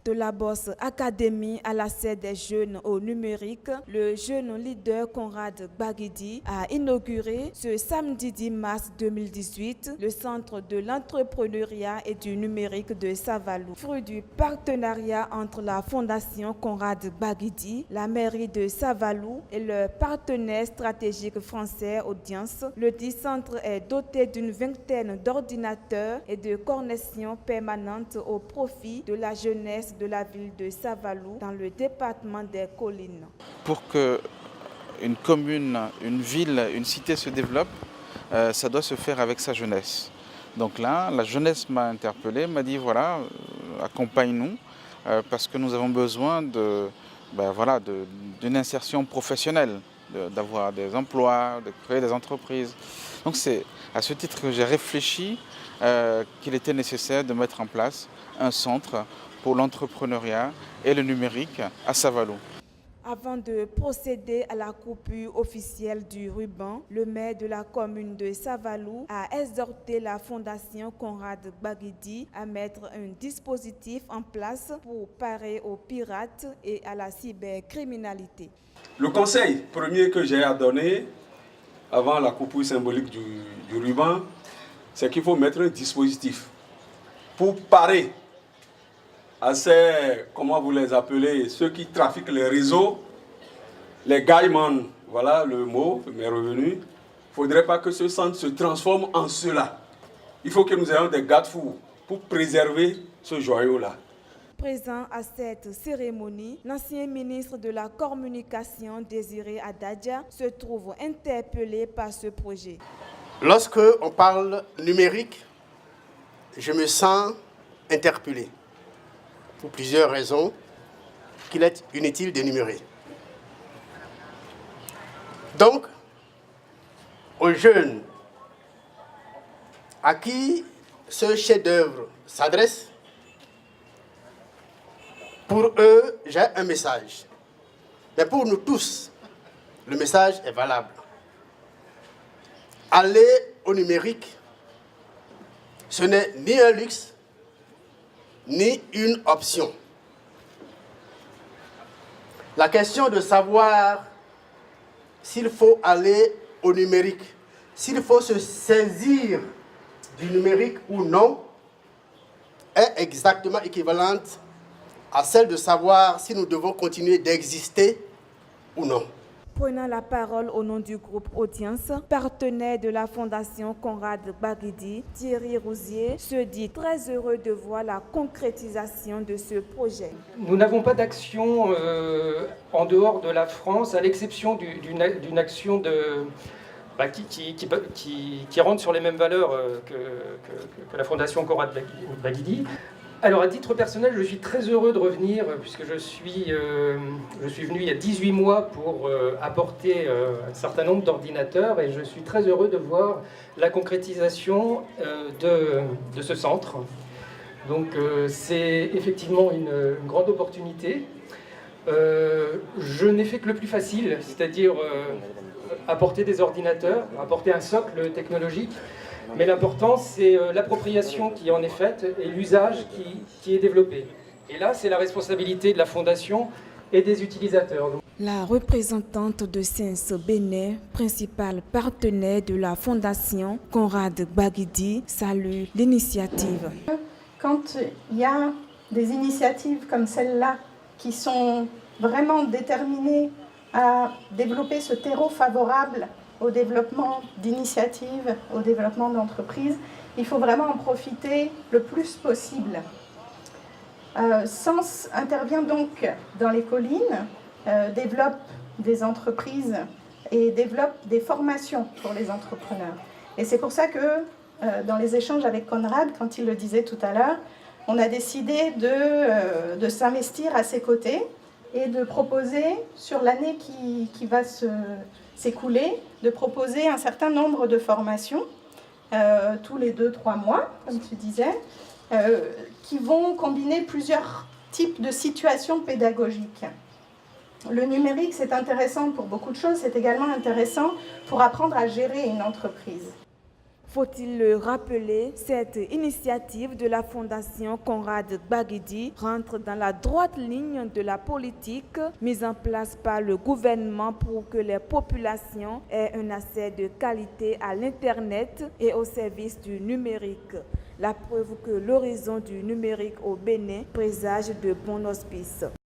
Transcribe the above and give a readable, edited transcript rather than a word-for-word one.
De la Bourse Academy à l'accès des jeunes au numérique, le jeune leader Conrad Baguidi a inauguré ce samedi 10 mars 2018 le Centre de l'entrepreneuriat et du numérique de Savalou. Fruit du partenariat entre la Fondation Conrad Baguidi, la mairie de Savalou et le partenaire stratégique français Audience, le dit centre est doté d'une vingtaine d'ordinateurs et de connexions permanentes au profit de la jeunesse de la ville de Savalou dans le département des Collines. Pour qu'une commune, une ville, une cité se développe, ça doit se faire avec sa jeunesse. Donc là, la jeunesse m'a interpellé, m'a dit voilà, accompagne-nous parce que nous avons besoin d'une insertion professionnelle, d'avoir des emplois, de créer des entreprises. Donc c'est à ce titre que j'ai réfléchi qu'il était nécessaire de mettre en place un centre pour l'entrepreneuriat et le numérique à Savalou. Avant de procéder à la coupure officielle du ruban, le maire de la commune de Savalou a exhorté la Fondation Conrad Baguidi à mettre un dispositif en place pour parer aux pirates et à la cybercriminalité. Le conseil premier que j'ai à donner avant la coupure symbolique du ruban, c'est qu'il faut mettre un dispositif pour parer à ces, comment vous les appelez, ceux qui trafiquent les réseaux, les gaiemans, voilà le mot m'est revenu. Il ne faudrait pas que ce centre se transforme en cela. Il faut que nous ayons des garde-fous pour préserver ce joyau-là. Présent à cette cérémonie, l'ancien ministre de la Communication, Désiré Adadja, se trouve interpellé par ce projet. Lorsque on parle numérique, je me sens interpellé. Pour plusieurs raisons, qu'il est inutile d'énumérer. Donc, aux jeunes à qui ce chef-d'œuvre s'adresse, pour eux, j'ai un message. Mais pour nous tous, le message est valable. Aller au numérique, ce n'est ni un luxe, ni une option. La question de savoir s'il faut aller au numérique, s'il faut se saisir du numérique ou non, est exactement équivalente à celle de savoir si nous devons continuer d'exister ou non. Prenant la parole au nom du groupe Audience, partenaire de la Fondation Conrad Baguidi, Thierry Rousier se dit très heureux de voir la concrétisation de ce projet. Nous n'avons pas d'action en dehors de la France, à l'exception d'une action qui rentre sur les mêmes valeurs que la Fondation Conrad Baguidi. Alors à titre personnel, je suis très heureux de revenir puisque je suis venu il y a 18 mois pour apporter un certain nombre d'ordinateurs et je suis très heureux de voir la concrétisation de ce centre. Donc c'est effectivement une grande opportunité. Je n'ai fait que le plus facile, c'est-à-dire apporter des ordinateurs, apporter un socle technologique. Mais l'important, c'est l'appropriation qui en est faite et l'usage qui est développé. Et là, c'est la responsabilité de la Fondation et des utilisateurs. La représentante de Sens Bénin, principal partenaire de la Fondation Conrad Baguidi, salue l'initiative. Quand il y a des initiatives comme celle-là qui sont vraiment déterminées à développer ce terreau favorable au développement d'initiatives, au développement d'entreprises, il faut vraiment en profiter le plus possible. Sens intervient donc dans les collines, développe des entreprises et développe des formations pour les entrepreneurs. Et c'est pour ça que dans les échanges avec Conrad, quand il le disait tout à l'heure, on a décidé de s'investir à ses côtés et de proposer, sur l'année qui va s'écouler, de proposer un certain nombre de formations, tous les 2-3 mois, comme tu disais, qui vont combiner plusieurs types de situations pédagogiques. Le numérique, c'est intéressant pour beaucoup de choses, c'est également intéressant pour apprendre à gérer une entreprise. Faut-il le rappeler, cette initiative de la Fondation Conrad Baguidi rentre dans la droite ligne de la politique mise en place par le gouvernement pour que les populations aient un accès de qualité à l'Internet et au service du numérique. La preuve que l'horizon du numérique au Bénin présage de bons auspices.